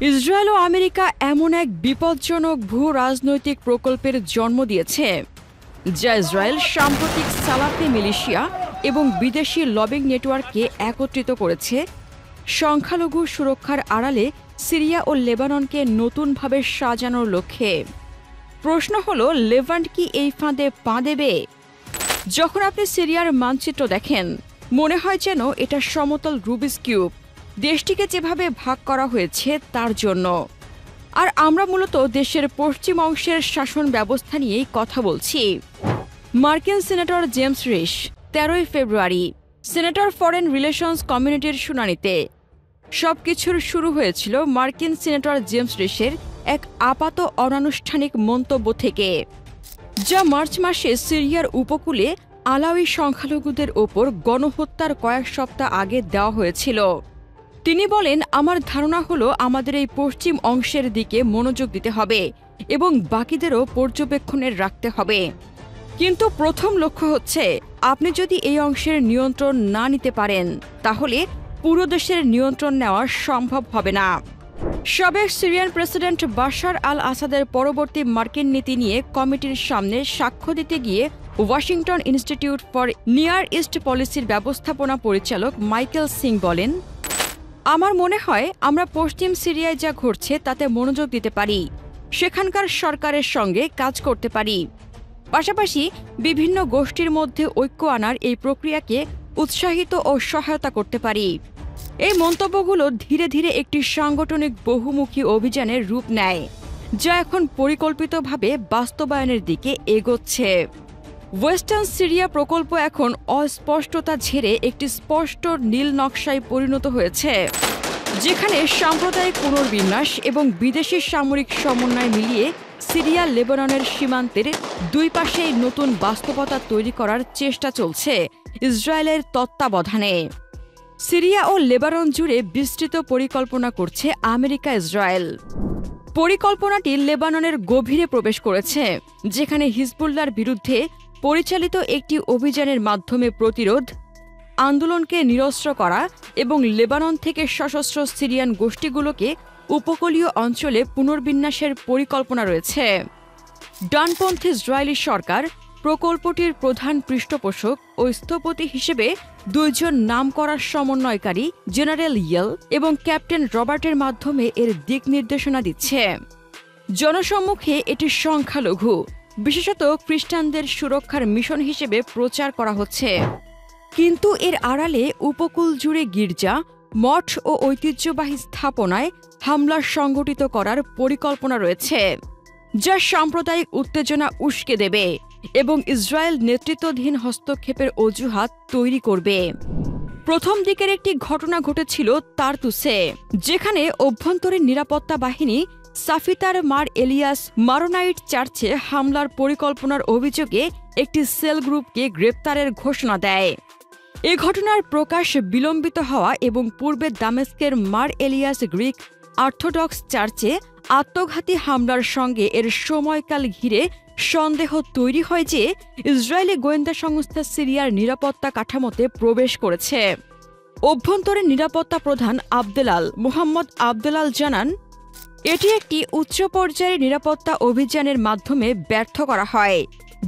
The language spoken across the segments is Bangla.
ইসরায়েল ও আমেরিকা এমন এক বিপজ্জনক ভূ রাজনৈতিক প্রকল্পের জন্ম দিয়েছে যা ইসরায়েল সাম্প্রতিক সালাফি মিলিশিয়া এবং বিদেশি লবিং নেটওয়ার্ককে একত্রিত করেছে সংখ্যালঘু সুরক্ষার আড়ালে সিরিয়া ও লেবাননকে নতুনভাবে সাজানোর লক্ষ্যে। প্রশ্ন হলো, লেভান্ট কি এই ফাঁদে পা দেবে? যখন আপনি সিরিয়ার মানচিত্র দেখেন, মনে হয় যেন এটা সমতল রুবিক্স কিউব, দেশটিকে যেভাবে ভাগ করা হয়েছে তার জন্য। আর আমরা মূলত দেশের পশ্চিম অংশের শাসন ব্যবস্থা নিয়েই কথা বলছি। মার্কিন সিনেটর জেমস রিশ 13 ফেব্রুয়ারি সিনেটর ফরেন রিলেশনস কমিউনিটির শুনানিতে। সবকিছুর শুরু হয়েছিল মার্কিন সিনেটর জেমস রিশের এক আপাত অনানুষ্ঠানিক মন্তব্য থেকে, যা মার্চ মাসে সিরিয়ার উপকূলে আলাউই সংখ্যালঘুদের ওপর গণহত্যার কয়েক সপ্তাহ আগে দেওয়া হয়েছিল। তিনি বলেন, আমার ধারণা হলো আমাদের এই পশ্চিম অংশের দিকে মনোযোগ দিতে হবে এবং বাকিদেরও পর্যবেক্ষণে রাখতে হবে। কিন্তু প্রথম লক্ষ্য হচ্ছে, আপনি যদি এই অংশের নিয়ন্ত্রণ না নিতে পারেন তাহলে পুরো দেশের নিয়ন্ত্রণ নেওয়া সম্ভব হবে না। সাবেক সিরিয়ান প্রেসিডেন্ট বাশার আল আসাদের পরবর্তী মার্কিন নীতি নিয়ে কমিটির সামনে সাক্ষ্য দিতে গিয়ে Washington institute for near east পলিসির ব্যবস্থাপনা পরিচালক মাইকেল সিং বলেন, আমার মনে হয় আমরা পশ্চিম সিরিয়ায় যা ঘটছে তাতে মনোযোগ দিতে পারি, সেখানকার সরকারের সঙ্গে কাজ করতে পারি, পাশাপাশি বিভিন্ন গোষ্ঠীর মধ্যে ঐক্য আনার এই প্রক্রিয়াকে উৎসাহিত ও সহায়তা করতে পারি। এই মন্তব্যগুলো ধীরে ধীরে একটি সাংগঠনিক বহুমুখী অভিযানের রূপ নেয়, যা এখন পরিকল্পিতভাবে বাস্তবায়নের দিকে এগোচ্ছে। ওয়েস্টার্ন সিরিয়া প্রকল্প এখন অস্পষ্টতা ঝেড়ে একটি স্পষ্ট নীল নকশায় পরিণত হয়েছে, যেখানে সাম্প্রদায়িক পুনর্বিন্যাস এবং বিদেশি সামরিক সমন্বয় মিলিয়ে সিরিয়া লেবাননের সীমান্তের দুই পাশেই নতুন বাস্তবতা তৈরি করার চেষ্টা চলছে ইসরায়েলের তত্ত্বাবধানে। সিরিয়া ও লেবানন জুড়ে বিস্তৃত পরিকল্পনা করছে আমেরিকা ইসরায়েল। পরিকল্পনাটি লেবাননের গভীরে প্রবেশ করেছে, যেখানে হিজবুল্লাহর বিরুদ্ধে পরিচালিত একটি অভিযানের মাধ্যমে প্রতিরোধ, আন্দোলনকে নিরস্ত্র করা এবং লেবানন থেকে সশস্ত্র সিরিয়ান গোষ্ঠীগুলোকে উপকূলীয় অঞ্চলে পুনর্বিন্যাসের পরিকল্পনা রয়েছে। ডানপন্থী ইসরায়েলি সরকার প্রকল্পটির প্রধান পৃষ্ঠপোষক ও স্থপতি হিসেবে দুইজন নামকরা সমন্বয়কারী জেনারেল ইয়েল এবং ক্যাপ্টেন রবার্টের মাধ্যমে এর দিক নির্দেশনা দিচ্ছে। জনসম্মুখে এটি সংখ্যালঘু, বিশেষত খ্রিস্টানদের সুরক্ষার মিশন হিসেবে প্রচার করা হচ্ছে, কিন্তু এর আড়ালে উপকূল জুড়ে গির্জা, মঠ ও ঐতিহ্যবাহী স্থাপনায় হামলা সংগঠিত করার পরিকল্পনা রয়েছে, যা সাম্প্রদায়িক উত্তেজনা উস্কে দেবে এবং ইসরায়েল নেতৃত্বাধীন হস্তক্ষেপের অজুহাত তৈরি করবে। প্রথম দিকের একটি ঘটনা ঘটেছিল তারতুসে, যেখানে অভ্যন্তরীণ নিরাপত্তা বাহিনী সাফিতার মার এলিয়াস মারোনাইট চার্চে হামলার পরিকল্পনার অভিযোগে একটি সেল গ্রুপকে গ্রেপ্তারের ঘোষণা দেয়। এ ঘটনার প্রকাশ বিলম্বিত হওয়া এবং পূর্বে দামেস্কের মার এলিয়াস গ্রিক অর্থোডক্স চার্চে আত্মঘাতী হামলার সঙ্গে এর সময়কাল ঘিরে সন্দেহ তৈরি হয় যে ইসরায়েলি গোয়েন্দা সংস্থা সিরিয়ার নিরাপত্তা কাঠামোতে প্রবেশ করেছে। অভ্যন্তরীণ নিরাপত্তা প্রধান মোহাম্মদ আবদেলাল জানান, এটি একটি উচ্চ পর্যায়ের নিরাপত্তা অভিযানের মাধ্যমে ব্যর্থ করা হয়,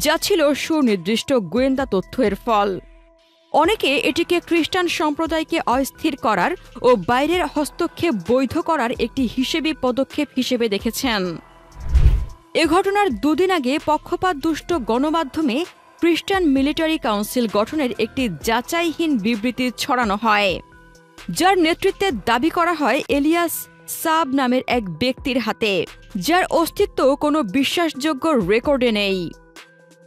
যা ছিল সুনির্দিষ্ট গোয়েন্দা তথ্যের ফল। অনেকে এটিকে খ্রিস্টান সম্প্রদায়কে অস্থির করার ও বাইরের হস্তক্ষেপ বৈধ করার একটি হিসেবি পদক্ষেপ হিসেবে দেখেছেন। এ ঘটনার দুদিন আগে পক্ষপাতদুষ্ট গণমাধ্যমে খ্রিস্টান মিলিটারি কাউন্সিল গঠনের একটি যাচাইহীন বিবৃতি ছড়ানো হয়, যার নেতৃত্বে দাবি করা হয় এলিয়াস সাব নামের এক ব্যক্তির হাতে, যার অস্তিত্ব কোনো বিশ্বাসযোগ্য রেকর্ডে নেই।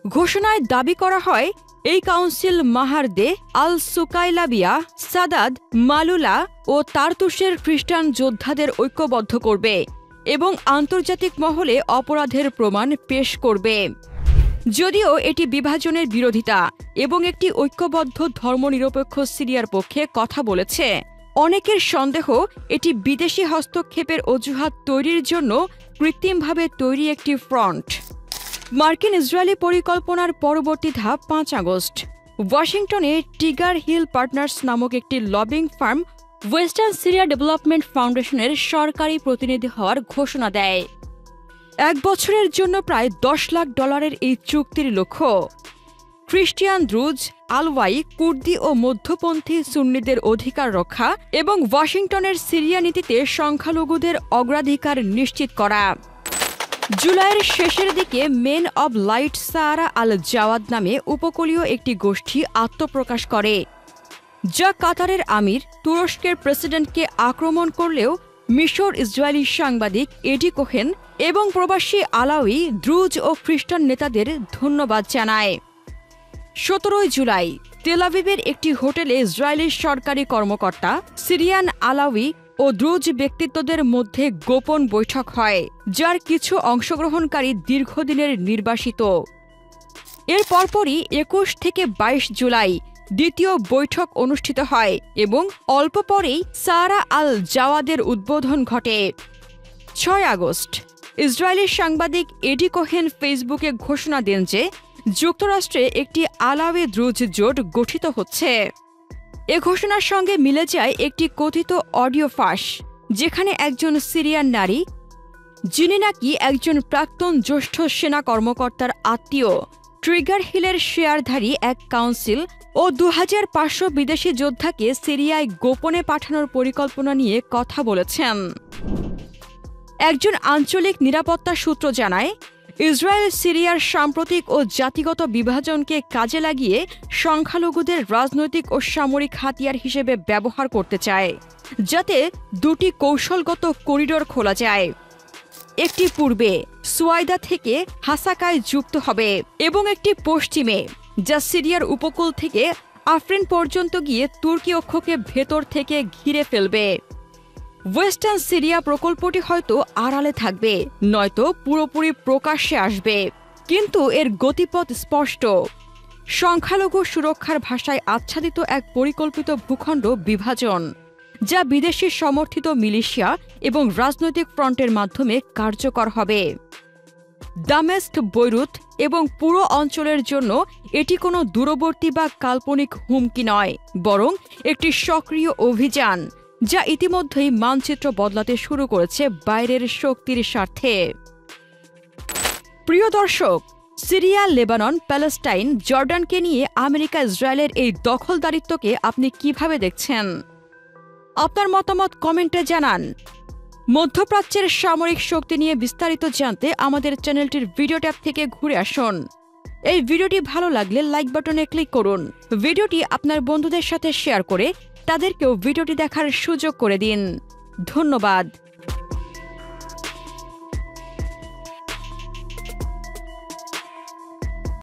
ঘোষণায় দাবি করা হয়, এই কাউন্সিল মাহারদে, আল সুকাইলাবিয়া, সাদাদ, মালুলা ও তারতুসের খ্রিস্টান যোদ্ধাদের ঐক্যবদ্ধ করবে এবং আন্তর্জাতিক মহলে অপরাধের প্রমাণ পেশ করবে। যদিও এটি বিভাজনের বিরোধিতা এবং একটি ঐক্যবদ্ধ ধর্মনিরপেক্ষ সিরিয়ার পক্ষে কথা বলেছে, অনেকের সন্দেহ এটি বিদেশি হস্তক্ষেপের অজুহাত তৈরির জন্য কৃত্রিমভাবে তৈরি একটি ফ্রন্ট। মার্কিন ইসরায়েলি পরিকল্পনার পরবর্তী ধাপ 5 আগস্ট ওয়াশিংটনে টিগার হিল পার্টনার্স নামক একটি lobbying farm western Syria development ফাউন্ডেশনের সরকারি প্রতিনিধি হওয়ার ঘোষণা দেয়। 1 বছরের জন্য প্রায় $10 লাখ এই চুক্তির লক্ষ্য খ্রিস্টিয়ান দ্রুজ, আলওয়াই, কুর্দি ও মধ্যপন্থী সুন্নিদের অধিকার রক্ষা এবং ওয়াশিংটনের সিরিয়া নীতিতে সংখ্যালঘুদের অগ্রাধিকার নিশ্চিত করা। জুলাইয়ের শেষের দিকে মেন অব লাইট সাহারা আল জাওয়াদ নামে উপকূলীয় একটি গোষ্ঠী আত্মপ্রকাশ করে, যা কাতারের আমির তুরস্কের প্রেসিডেন্টকে আক্রমণ করলেও মিশর ইসরায়েলি সাংবাদিক এডি কোহেন এবং প্রবাসী আলাউই, দ্রুজ ও খ্রিস্টান নেতাদের ধন্যবাদ জানায়। 17 জুলাই তেল আবিবের একটি হোটেলে ইসরায়েলি সরকারি কর্মকর্তা, সিরিয়ান আলাউই ও দ্রুজ ব্যক্তিত্বদের মধ্যে গোপন বৈঠক হয়, যার কিছু অংশগ্রহণকারী দীর্ঘদিনের নির্বাসিত। এর পরপরই 21 থেকে 22 জুলাই দ্বিতীয় বৈঠক অনুষ্ঠিত হয় এবং অল্প পরেই সাহারা আল জাওয়াদের উদ্বোধন ঘটে। 6 আগস্ট ইসরায়েলি সাংবাদিক এডি কোহেন ফেসবুকে ঘোষণা দেন যে যুক্তরাষ্ট্রে একটি আলাউই দ্রুজ জোট গঠিত হচ্ছে। এ ঘোষণার সঙ্গে মিলে যায় একটি কথিত অডিও ফাঁস, যেখানে একজন সিরিয়ান নারী, যিনি নাকি একজন প্রাক্তন জ্যেষ্ঠ সেনা কর্মকর্তার আত্মীয়, ট্রিগার হিলের শেয়ারধারী এক কাউন্সিল ও 2500 বিদেশি যোদ্ধাকে সিরিয়ায় গোপনে পাঠানোর পরিকল্পনা নিয়ে কথা বলেছেন। একজন আঞ্চলিক নিরাপত্তা সূত্র জানায়, ইসরায়েল সিরিয়ার সাম্প্রতিক ও জাতিগত বিভাজনকে কাজে লাগিয়ে সংখ্যালঘুদের রাজনৈতিক ও সামরিক হাতিয়ার হিসেবে ব্যবহার করতে চায়, যাতে দুটি কৌশলগত করিডোর খোলা যায়। একটি পূর্বে সুয়াইদা থেকে হাসাকায় যুক্ত হবে এবং একটি পশ্চিমে, যা সিরিয়ার উপকূল থেকে আফরিন পর্যন্ত গিয়ে তুর্কি অক্ষকে ভেতর থেকে ঘিরে ফেলবে। ওয়েস্টার্ন সিরিয়া প্রকল্পটি হয়তো আড়ালে থাকবে, নয়তো পুরোপুরি প্রকাশ্যে আসবে, কিন্তু এর গতিপথ স্পষ্ট। সংখ্যালঘু সুরক্ষার ভাষায় আচ্ছাদিত এক পরিকল্পিত ভূখণ্ড বিভাজন, যা বিদেশি সমর্থিত মিলিশিয়া এবং রাজনৈতিক ফ্রন্টের মাধ্যমে কার্যকর হবে। দামেস্ক, বৈরুত এবং পুরো অঞ্চলের জন্য এটি কোনো দূরবর্তী বা কাল্পনিক হুমকি নয়, বরং একটি সক্রিয় অভিযান, যা ইতিমধ্যেই মানচিত্র বদলাতে শুরু করেছে বাইরের শক্তির স্বার্থে। প্রিয় দর্শক, সিরিয়া, লেবানন, প্যালেস্টাইন, জর্ডানকে নিয়ে আমেরিকা ইসরায়েলের এই দখলদারিত্বকে আপনি কিভাবে দেখছেন? আপনার মতামত কমেন্টে জানান। মধ্যপ্রাচ্যের সামরিক শক্তি নিয়ে বিস্তারিত জানতে আমাদের চ্যানেলটির ভিডিও ট্যাব থেকে ঘুরে আসুন। এই ভিডিওটি ভালো লাগলে লাইক বাটনে ক্লিক করুন। ভিডিওটি আপনার বন্ধুদের সাথে শেয়ার করে তাদেরকেও ভিডিওটি দেখার সুযোগ করে দিন। ধন্যবাদ।